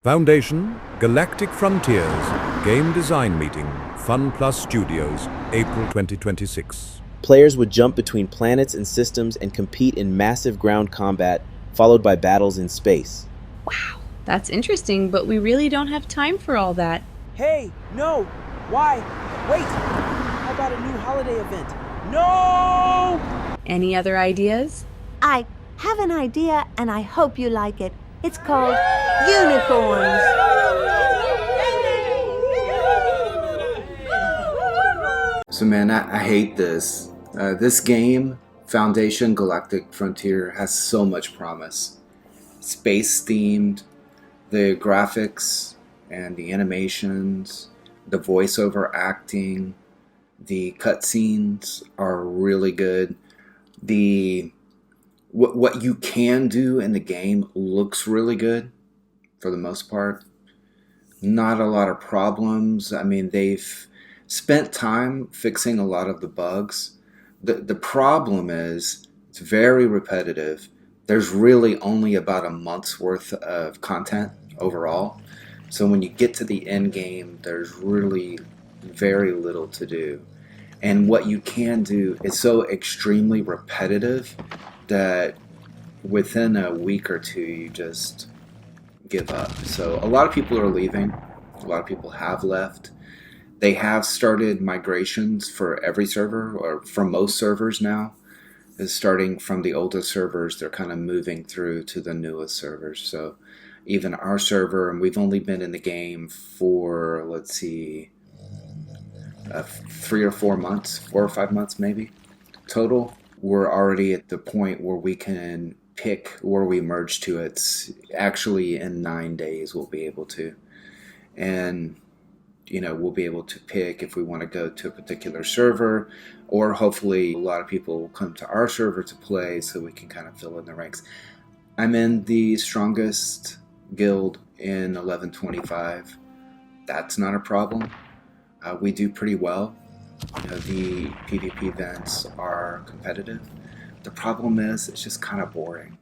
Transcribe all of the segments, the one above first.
Foundation, Galactic Frontiers, Game Design Meeting, Fun Plus Studios, April 2026. Players would jump between planets and systems and compete in massive ground combat, followed by battles in space. Wow, that's interesting, but we really don't have time for all that. Hey, no! Why? Wait! How about a new holiday event? No! Any other ideas? I have an idea, and I hope you like it. It's called unicorns. So man, I hate this. This game, Foundation Galactic Frontier, has so much promise. Space themed, the graphics and the animations, the voiceover acting, the cutscenes are really good. What you can do in the game looks really good for the most part. Not a lot of problems. I mean, they've spent time fixing a lot of the bugs. The problem is it's very repetitive. There's really only about a month's worth of content overall. So when you get to the end game, there's really very little to do. And what you can do is so extremely repetitive that within a week or two, you just give up. So a lot of people are leaving. A lot of people have left. They have started migrations for every server, or for most servers now. Is starting from the oldest servers, they're kind of moving through to the newest servers. So even our server, and we've only been in the game for, let's see, 3 or 4 months, 4 or 5 months maybe total. We're already at the point where we can pick where we merge to. It's actually in 9 days we'll be able to. And we'll be able to pick if we want to go to a particular server, or hopefully a lot of people will come to our server to play so we can kind of fill in the ranks. I'm in the strongest guild in 1125. That's not a problem. We do pretty well. The PvP events are competitive. The problem is it's just kind of boring.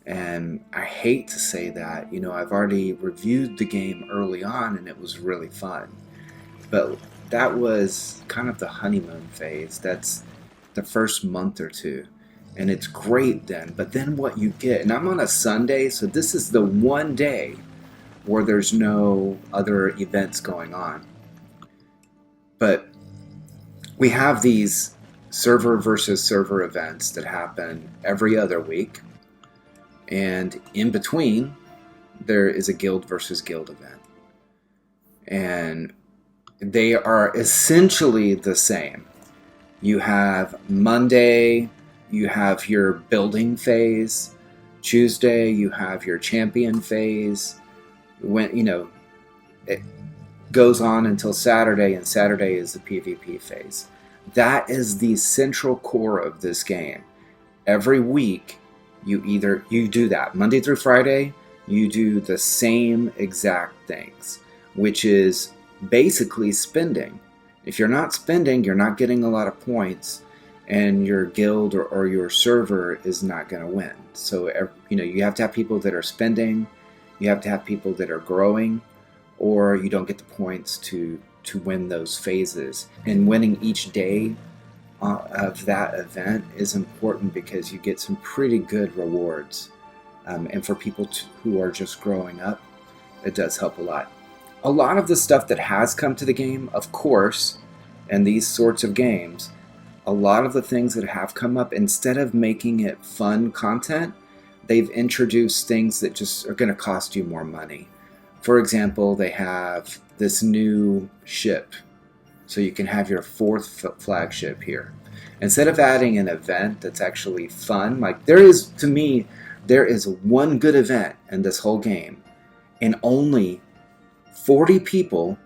And I hate to say that. I've already reviewed the game early on and it was really fun. But that was kind of the honeymoon phase. That's the first month or two. And it's great then. But then what you get, and I'm on a Sunday, so this is the one day where there's no other events going on. But we have these server versus server events that happen every other week. And in between, there is a guild versus guild event. And they are essentially the same. You have Monday, you have your building phase. Tuesday, you have your champion phase. It goes on until Saturday, and Saturday is the PvP phase. That is the central core of this game. Every week, you do that. Monday through Friday, you do the same exact things, which is basically spending. If you're not spending, you're not getting a lot of points, and your guild or your server is not going to win. So you have to have people that are spending, you have to have people that are growing, or you don't get the points to win those phases. And winning each day of that event is important because you get some pretty good rewards. And for people who are just growing up, it does help a lot. A lot of the stuff that has come to the game, of course, and these sorts of games, a lot of the things that have come up, instead of making it fun content, they've introduced things that just are going to cost you more money. For example, they have this new ship, so you can have your 4th flagship here. Instead of adding an event that's actually fun, there is one good event in this whole game, and only 40 people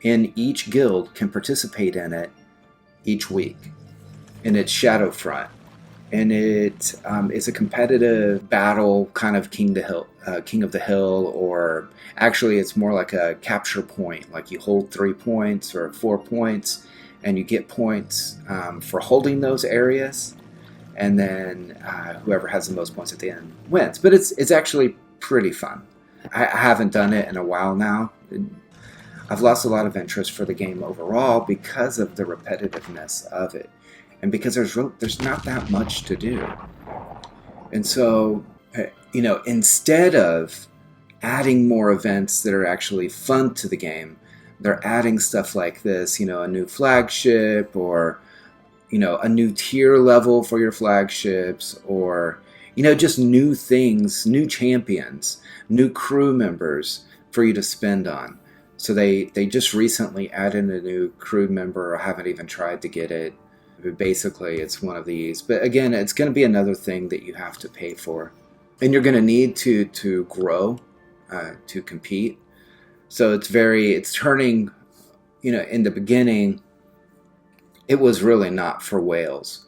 in each guild can participate in it each week. And it's Shadowfront. And it is a competitive battle, kind of King of the Hill, or actually it's more like a capture point. Like you hold 3 points or 4 points, and you get points for holding those areas, and then whoever has the most points at the end wins. But it's actually pretty fun. I haven't done it in a while now. I've lost a lot of interest for the game overall because of the repetitiveness of it, and because there's not that much to do. And so, instead of adding more events that are actually fun to the game, they're adding stuff like this, a new flagship, or a new tier level for your flagships, or just new things, new champions, new crew members for you to spend on. So they just recently added a new crew member. I haven't even tried to get it. But basically, it's one of these. But again, it's going to be another thing that you have to pay for. And you're going to need to grow, to compete. So it's turning, in the beginning, it was really not for whales.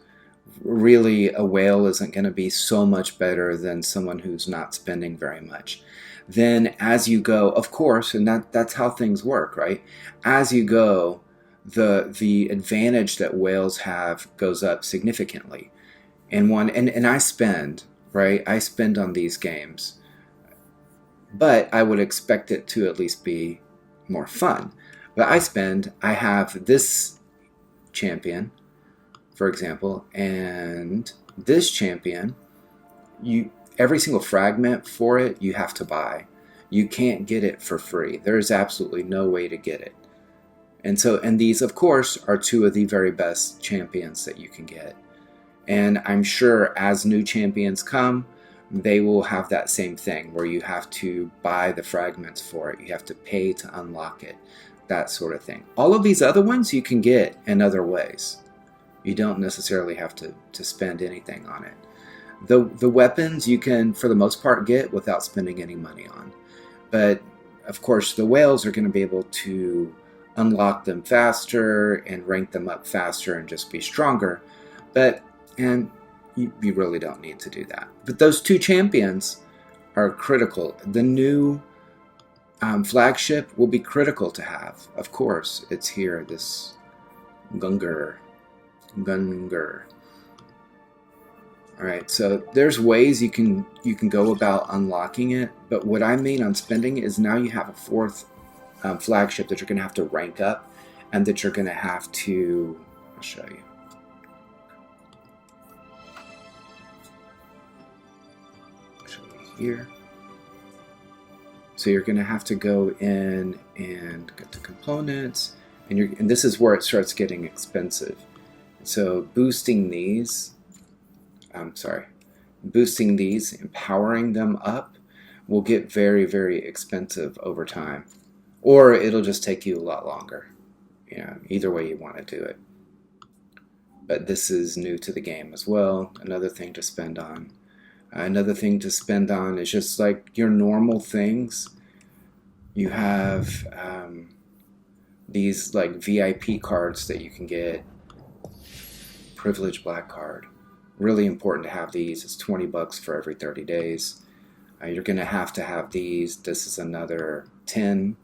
Really, a whale isn't going to be so much better than someone who's not spending very much. Then as you go, of course, and that's how things work, right? As you go, the advantage that whales have goes up significantly. And I spend, right? I spend on these games. But I would expect it to at least be more fun. But I have this champion, for example, and this champion, every single fragment for it you have to buy. You can't get it for free. There is absolutely no way to get it. And these, of course, are two of the very best champions that you can get. And I'm sure as new champions come, they will have that same thing where you have to buy the fragments for it. You have to pay to unlock it, that sort of thing. All of these other ones you can get in other ways. You don't necessarily have to spend anything on it. The weapons you can, for the most part, get without spending any money on. But, of course, the whales are going to be able to unlock them faster and rank them up faster and just be stronger. And you really don't need to do that. But those two champions are critical. The new flagship will be critical to have. Of course, it's here, this Gungar. All right, so there's ways you can go about unlocking it, but what I mean on spending is now you have a fourth flagship that you're going to have to rank up, and that you're going to have to, I'll show you. Here. So you're going to have to go in and get the components, and this is where it starts getting expensive. So boosting these, empowering them up will get very, very expensive over time, or it'll just take you a lot longer. Either way you want to do it. But this is new to the game as well. Another thing to spend on. Another thing to spend on is just like your normal things. You have these like VIP cards that you can get. Privilege black card. Really important to have these. It's $20 for every 30 days. You're going to have these. This is another 10,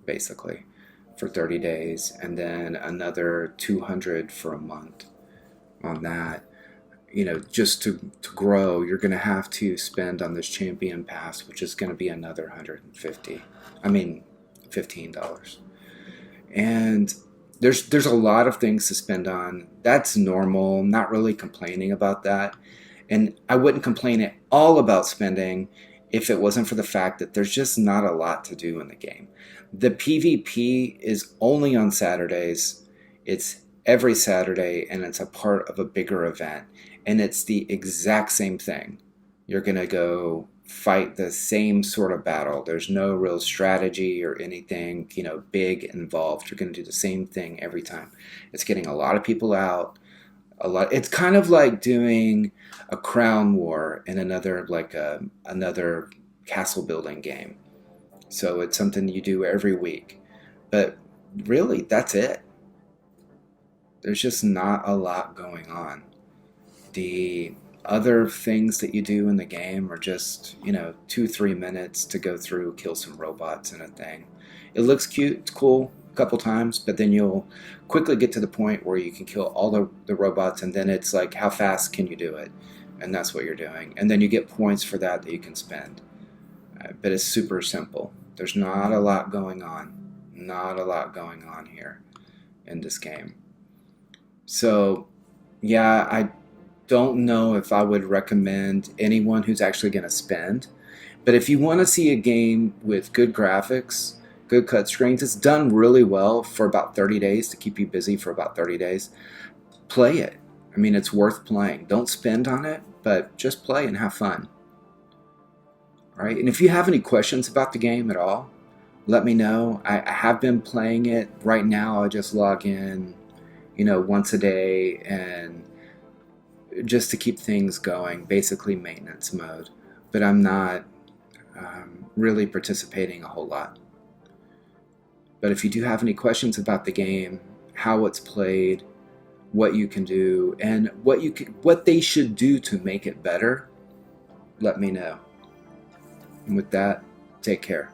basically, for 30 days. And then another 200 for a month on that. Just to grow, you're going to have to spend on this champion pass, which is going to be another $15. And there's a lot of things to spend on. That's normal. I'm not really complaining about that. And I wouldn't complain at all about spending if it wasn't for the fact that there's just not a lot to do in the game. The PvP is only on Saturdays. It's every Saturday, and it's a part of a bigger event. And it's the exact same thing. You're going to go fight the same sort of battle. There's no real strategy or anything, big involved. You're going to do the same thing every time. It's getting a lot of people out. It's kind of like doing a crown war in another castle building game. So it's something you do every week. But really, that's it. There's just not a lot going on. The other things that you do in the game are just, 2-3 minutes to go through, kill some robots and a thing. It looks cute, it's cool a couple times, but then you'll quickly get to the point where you can kill all the robots, and then it's like, how fast can you do it? And that's what you're doing. And then you get points for that you can spend. but it's super simple. There's not a lot going on. Not a lot going on here in this game. So, yeah, I don't know if I would recommend anyone who's actually going to spend. But if you want to see a game with good graphics, good cut screens, it's done really well for about 30 days to keep you busy for about 30 days. Play it. I mean, it's worth playing. Don't spend on it, but just play and have fun. All right. And if you have any questions about the game at all, let me know. I have been playing it. Right now, I just log in, once a day, and just to keep things going, basically maintenance mode. But I'm not really participating a whole lot. But if you do have any questions about the game, how it's played, what you can do, and what they should do to make it better, let me know. And with that, take care.